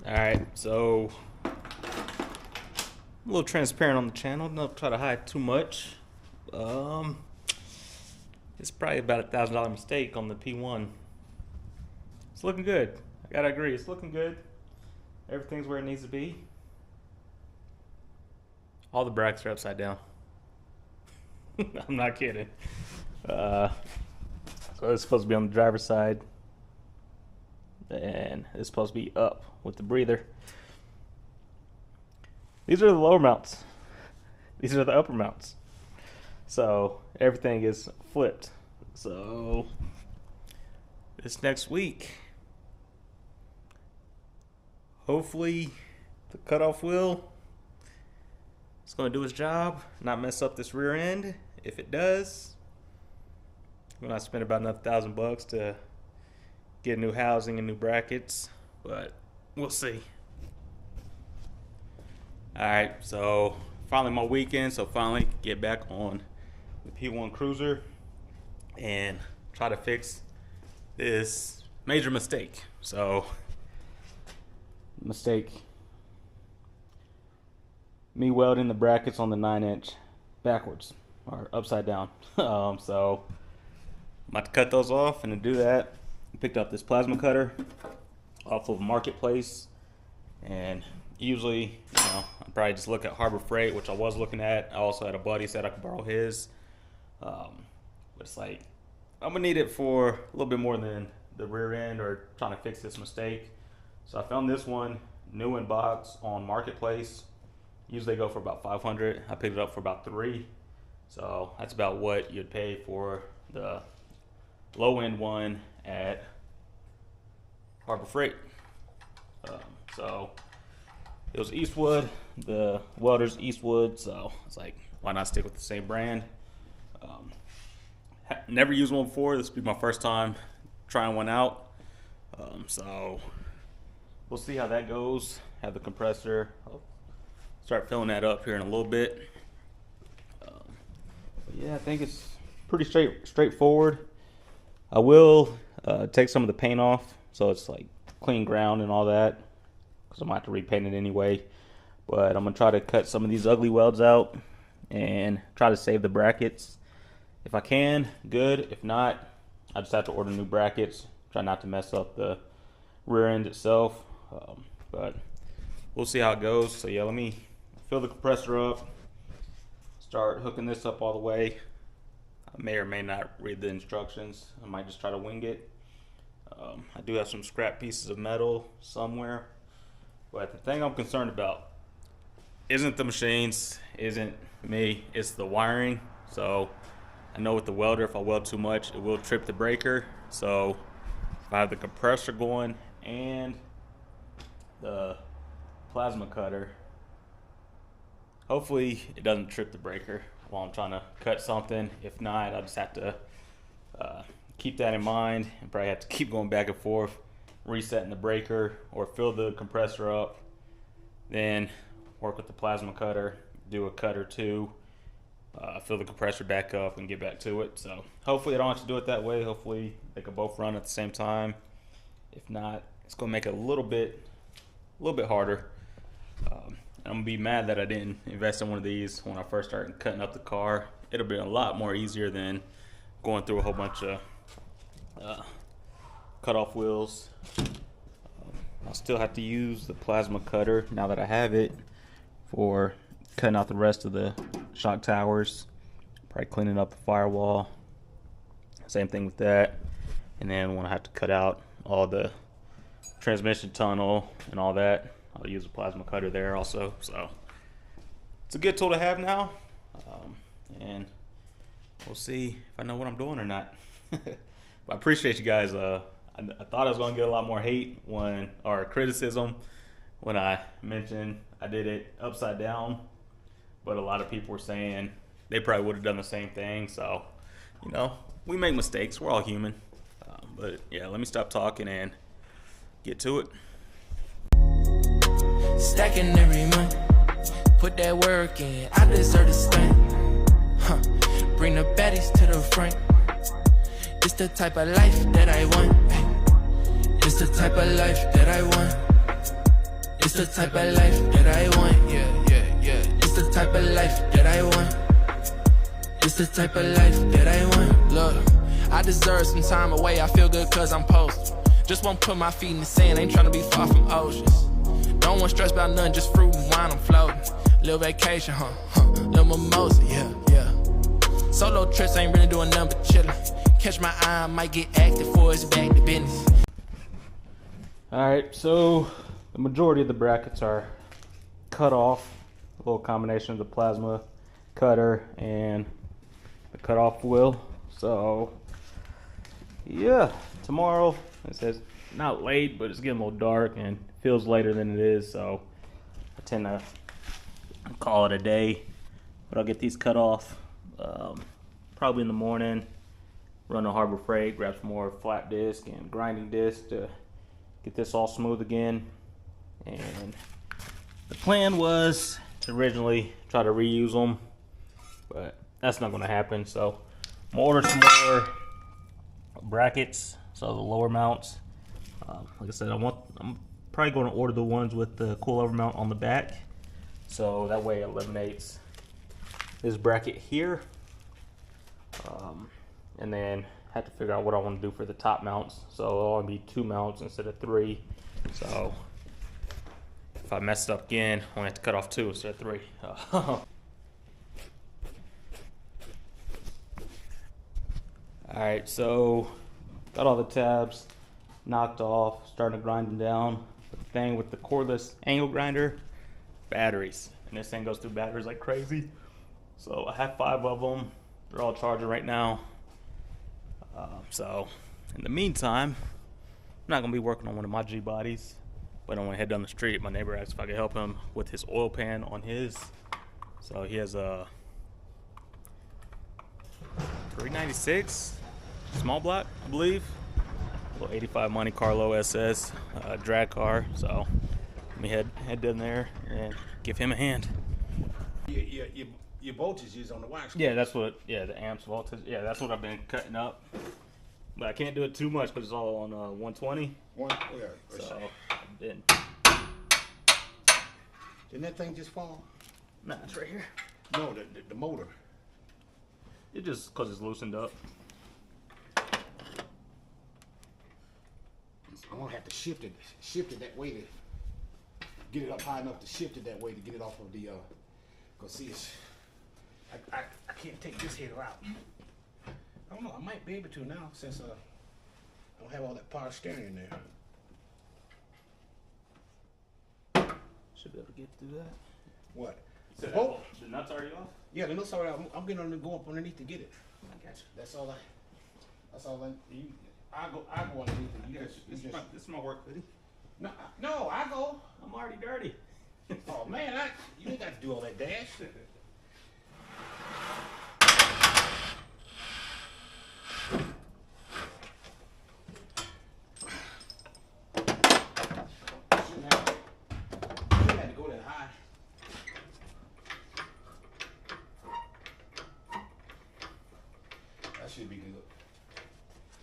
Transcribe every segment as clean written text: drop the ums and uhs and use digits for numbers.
Alright, so I'm a little transparent on the channel, don't try to hide too much. It's probably about $1,000 mistake on the P1. It's looking good. I gotta agree, it's looking good. Everything's where it needs to be. All the brackets are upside down. I'm not kidding. So it's supposed to be on the driver's side. And it's supposed to be up with the breather. These are the lower mounts. These are the upper mounts. So everything is flipped. So this next week, hopefully the cutoff wheel is going to do its job, not mess up this rear end. If it does, I'm going to spend about another $1,000 to get new housing and new brackets, but we'll see. Alright, so finally my weekend, so finally get back on the P1cruiser and try to fix this major mistake. So, me welding the brackets on the 9-inch backwards or upside down. So I'm about to cut those off, and to do that, I picked up this plasma cutter off of Marketplace, and usually, I probably just look at Harbor Freight, which I was looking at. I also had a buddy said I could borrow his, but it's like I'm gonna need it for a little bit more than the rear end or trying to fix this mistake. So I found this one new in box on Marketplace. Usually they go for about $500. I picked it up for about $300. So that's about what you'd pay for the low end one at Harbor Freight. So it was Eastwood, the welder's Eastwood, so it's like, why not stick with the same brand? Never used one before. This will be my first time trying one out. So we'll see how that goes. Have the compressor. I'll start filling that up here in a little bit. But yeah, I think it's pretty straightforward. I will take some of the paint off, so it's like clean ground and all that, because I'm gonna have to repaint it anyway. But I'm gonna try to cut some of these ugly welds out and try to save the brackets. If I can, good. If not, I just have to order new brackets. Try not to mess up the rear end itself. But we'll see how it goes. So yeah, let me fill the compressor up, start hooking this up all the way. I may or may not read the instructions. I might just try to wing it. I do have some scrap pieces of metal somewhere, but the thing I'm concerned about isn't the machines, isn't me, it's the wiring. So I know with the welder, if I weld too much, it will trip the breaker. So if I have the compressor going and the plasma cutter, hopefully it doesn't trip the breaker while I'm trying to cut something. If not, I'll just have to keep that in mind and probably have to keep going back and forth, resetting the breaker or fill the compressor up, then work with the plasma cutter, do a cut or two, fill the compressor back up and get back to it. So hopefully I don't have to do it that way. Hopefully they can both run at the same time. If not, it's gonna make it a little bit harder. I'm gonna be mad that I didn't invest in one of these when I first started cutting up the car. It'll be a lot more easier than going through a whole bunch of cut-off wheels. I'll still have to use the plasma cutter now that I have it for cutting out the rest of the shock towers, probably cleaning up the firewall. Same thing with that. And then when I have to cut out all the transmission tunnel and all that, I'll use a plasma cutter there also. So it's a good tool to have now, and we'll see if I know what I'm doing or not. But I appreciate you guys. I thought I was going to get a lot more hate or criticism when I mentioned I did it upside down, but a lot of people were saying they probably would have done the same thing. So we make mistakes, we're all human. But yeah, let me stop talking and get to it. Stacking every month, put that work in, I deserve to stand. Bring the baddies to the front. It's the type of life that I want. It's the type of life that I want. It's the type of life that I want, yeah. It's the type of life that I want. It's the type of life that I want. Look, I deserve some time away. I feel good cause I'm posted. Just won't put my feet in the sand. Ain't tryna be far from oceans. Don't want stress about nothing, just fruit and wine, I'm floating. Little vacation, little mimosa, yeah. Solo trips ain't really doing nothing but chillin'. Catch my eye, I might get active before it's back to business. Alright, so the majority of the brackets are cut off. A little combination of the plasma cutter and the cutoff wheel. So yeah, tomorrow, it says not late, but it's getting a little dark and feels later than it is, so I tend to call it a day. But I'll get these cut off probably in the morning, run to Harbor Freight, grab some more flat disc and grinding disc to get this all smooth again. And the plan was to originally try to reuse them, but that's not going to happen. So I'm gonna order some more brackets, so the lower mounts. Like I said, I'm probably going to order the ones with the coilover mount on the back, so that way it eliminates this bracket here. And then have to figure out what I want to do for the top mounts. So it'll only be 2 mounts instead of 3. So if I mess it up again, I only have to cut off 2 instead of 3. Alright, so got all the tabs knocked off, starting to grind them down. The thing with the cordless angle grinder, batteries. And this thing goes through batteries like crazy. So I have 5 of them. They're all charging right now. So in the meantime, I'm not gonna be working on one of my G bodies, but I want to head down the street. My neighbor asked if I could help him with his oil pan on his. So he has a 396 small block, I believe. A little 85 Monte Carlo SS drag car. So let me head down there and give him a hand. Your voltage is on the wax. Yeah, that's what. Yeah, the amps voltage. Yeah, that's what I've been cutting up. But I can't do it too much because it's all on 120. So Didn't that thing just fall? Nah, it's right here. No, the motor. It just because it's loosened up. I'm gonna have to shift it that way to get it up high enough to shift it that way to get it off of the. Cause see, I can't take this header out. I don't know. I might be able to now since I don't have all that power steering in there. Should be able to get through that. What? So The bolt? the nuts already off? Yeah, the nuts already. I'm getting on to go up underneath to get it. I got you. That's all I go underneath it. You guys, This is my work hoodie. No, I go. I'm already dirty. Oh man, you ain't got to do all that dash. Shouldn't have to go that high. That should be good.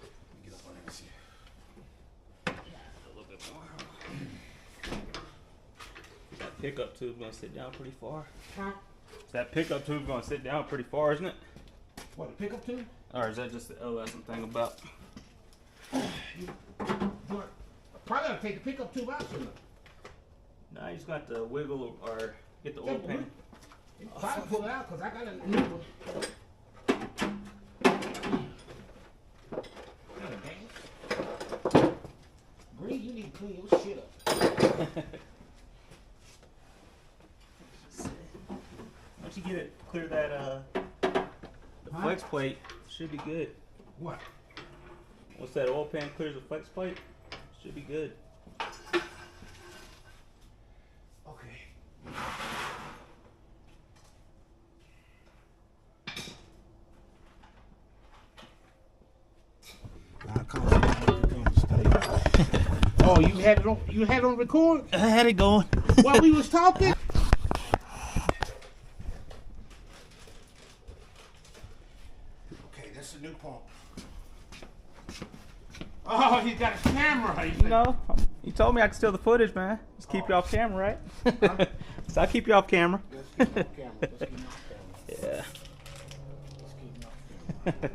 Let me get up on this here. A little bit more. That pickup tube's gonna sit down pretty far. Huh? That pickup tube's gonna sit down pretty far, isn't it? What, the pickup tube? Or is that just the LS I'm thinking about? Probably gotta take the pickup tube out soon. Nah, you just got to wiggle or get the oil pan. Probably pull it out because I got a new one. Green, you need to clean your shit up. Once you get it, clear that the flex plate, should be good. What? Once that oil pan clears the flex plate, should be good. Okay. Oh, you had it on. You had it on record I had it going. while we was talking. Okay, that's the new pump. Oh, he's got a camera. No, You told me I could steal the footage, man. Just keep you off camera, right? So I'll keep you off camera. Let's keep it off camera. Let's keep it off camera. Yeah. Let's keep it off camera.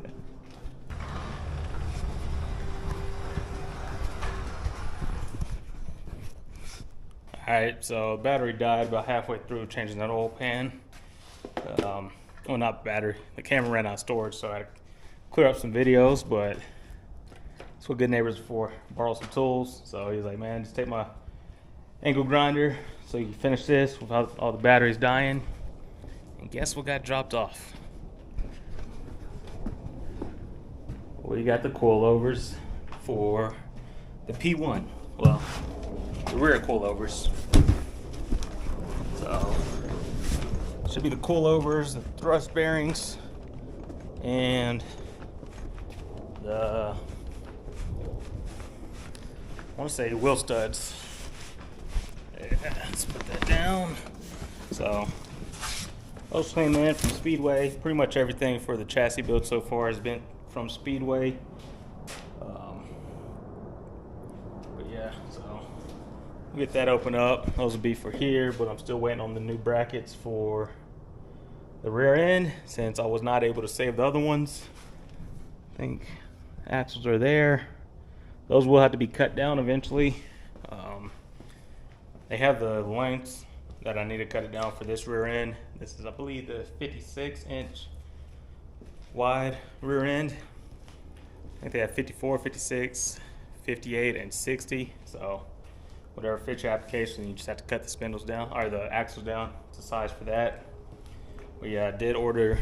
Alright, so battery died about halfway through changing that oil pan. Well, not battery. The camera ran out of storage, so I had to clear up some videos, but that's what good neighbors are for. Borrow some tools. So he was like, man, just take my angle grinder so you can finish this without all the batteries dying. And guess what got dropped off? We got the coilovers for the P1. Well, the rear coilovers. So should be the coilovers, the thrust bearings, and the, I want to say wheel studs. Yeah, let's put that down. So those came in from Speedway. Pretty much everything for the chassis build so far has been from Speedway. But yeah, so we'll get that open up. Those will be for here, but I'm still waiting on the new brackets for the rear end since I was not able to save the other ones. I think axles are there. Those will have to be cut down eventually. They have the lengths that I need to cut it down for this rear end. This is, I believe, the 56-inch wide rear end. I think they have 54, 56, 58, and 60. So whatever fits your application, you just have to cut the spindles down, or the axles down to size for that. We did order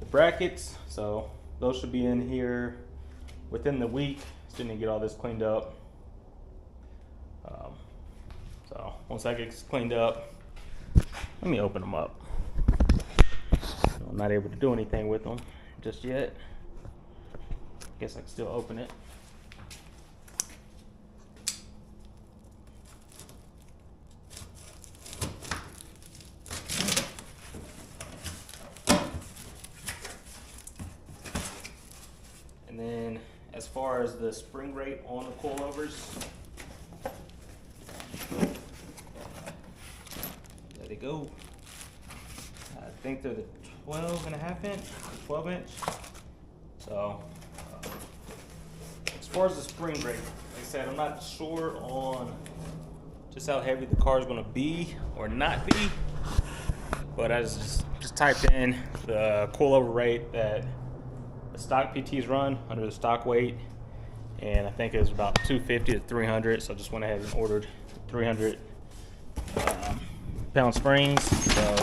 the brackets, so those should be in here within the week. Still need to get all this cleaned up. So once that gets cleaned up, let me open them up. I'm not able to do anything with them just yet. Guess I can still open it. And then as far as the spring rate on the coilovers, there they go. I think they're the 12.5-inch, 12-inch. So as far as the spring rate, like I said, I'm not sure on just how heavy the car is going to be or not be, but I just typed in the coilover rate that the stock PTs run under the stock weight, and I think it was about 250 to 300, so I just went ahead and ordered 300 pound springs. So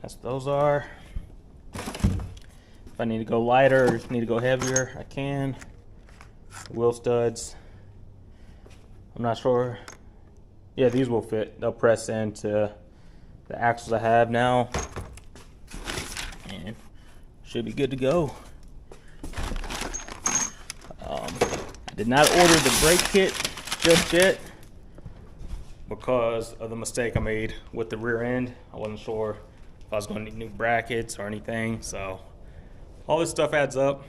that's what those are. If I need to go lighter or need to go heavier, I can. Wheel studs, I'm not sure. Yeah, these will fit. They'll press into the axles I have now, and should be good to go. I did not order the brake kit just yet because of the mistake I made with the rear end. I wasn't sure if I was going to need new brackets or anything, so all this stuff adds up.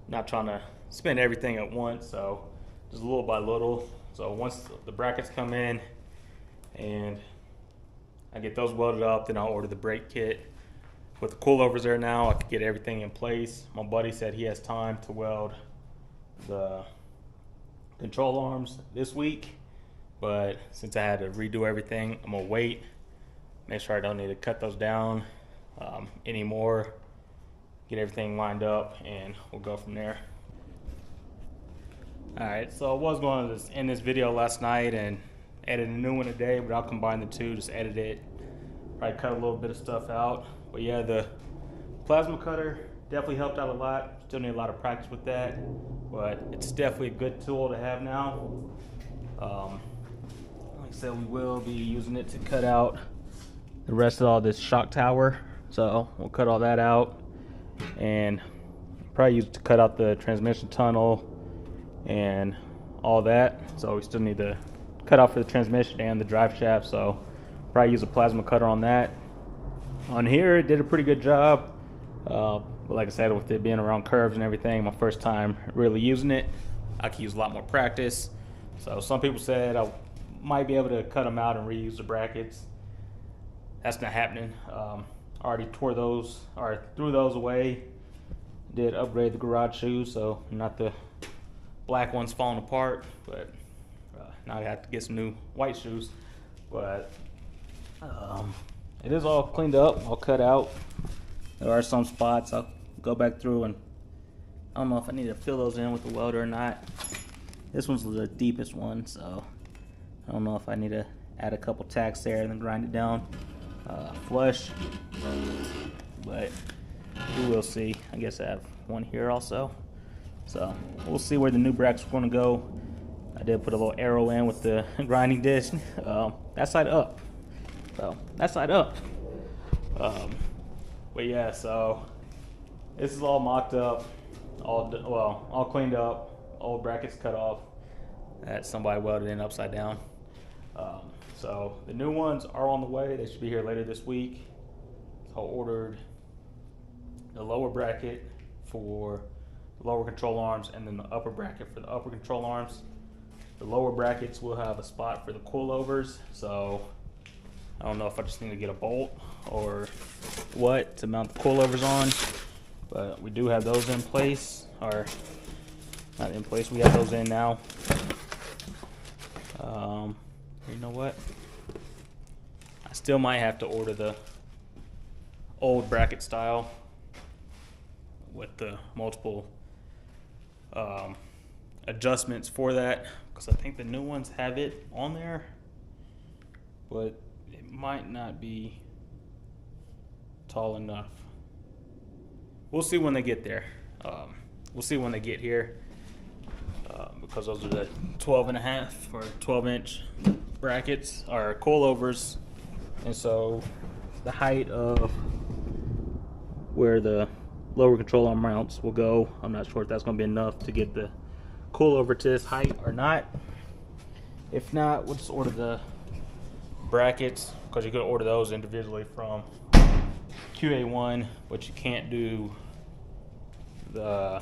Not trying to spend everything at once, so just little by little. So once the brackets come in and I get those welded up, then I'll order the brake kit. With the coilovers there now, I can get everything in place. My buddy said he has time to weld the control arms this week, but since I had to redo everything, I'm gonna wait, make sure I don't need to cut those down anymore, get everything lined up, and we'll go from there. Alright, so I was going to just end this video last night and edit a new one today, but I'll combine the two, just edit it, probably cut a little bit of stuff out. But yeah, the plasma cutter definitely helped out a lot. Still need a lot of practice with that, but it's definitely a good tool to have now. Like I said, we will be using it to cut out the rest of all this shock tower. So we'll cut all that out and probably use it to cut out the transmission tunnel and all that. So we still need to cut out for the transmission and the drive shaft. So probably use a plasma cutter on that. On here, it did a pretty good job. But like I said, with it being around curves and everything, my first time really using it, I could use a lot more practice. So some people said I might be able to cut them out and reuse the brackets. That's not happening. I already tore those or threw those away. Did upgrade the garage shoes, so not the black ones falling apart, but now I have to get some new white shoes. But it is all cleaned up, all cut out. There are some spots I'll go back through, and I don't know if I need to fill those in with the welder or not. This one's the deepest one, so I don't know if I need to add a couple tacks there and then grind it down flush, but we will see. I guess I have one here also, so we'll see where the new brackets are going to go. I did put a little arrow in with the grinding disc. That side up, so that side up. But yeah, so this is all mocked up, all cleaned up, old brackets cut off that somebody welded in upside down. So the new ones are on the way. They should be here later this week. So I ordered the lower bracket for the lower control arms and then the upper bracket for the upper control arms. The lower brackets will have a spot for the coilovers, so I don't know if I just need to get a bolt or what to mount the coilovers on, but we do have those in place, or not in place, we have those in now. You know what? I still might have to order the old bracket style with the multiple adjustments for that, because I think the new ones have it on there, but it might not be tall enough. We'll see when they get there. We'll see when they get here, because those are the 12.5 or 12-inch brackets or coilovers, and so the height of where the lower control arm mounts will go, I'm not sure if that's going to be enough to get the coilover to this height or not. If not, we'll just order the brackets, because you could order those individually from QA1, but you can't do the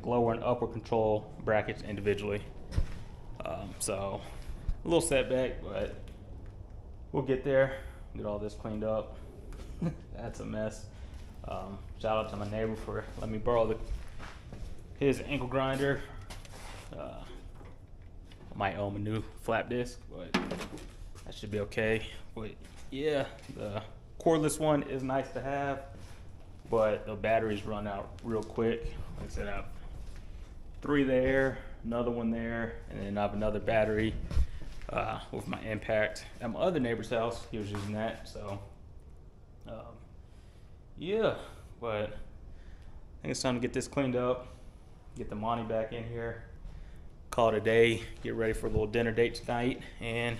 lower and upper control brackets individually. So a little setback, but we'll get there, get all this cleaned up. That's a mess. Shout out to my neighbor for letting me borrow his ankle grinder. I might owe him a new flap disc, but that should be okay. But yeah, the cordless one is nice to have, but the batteries run out real quick. Like I said, I have 3 there, another one there, and then I have another battery with my impact at my other neighbor's house. He was using that, so yeah, but I think it's time to get this cleaned up, get the Monte back in here, call it a day, get ready for a little dinner date tonight, and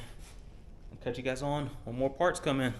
I'll catch you guys on when more parts come in.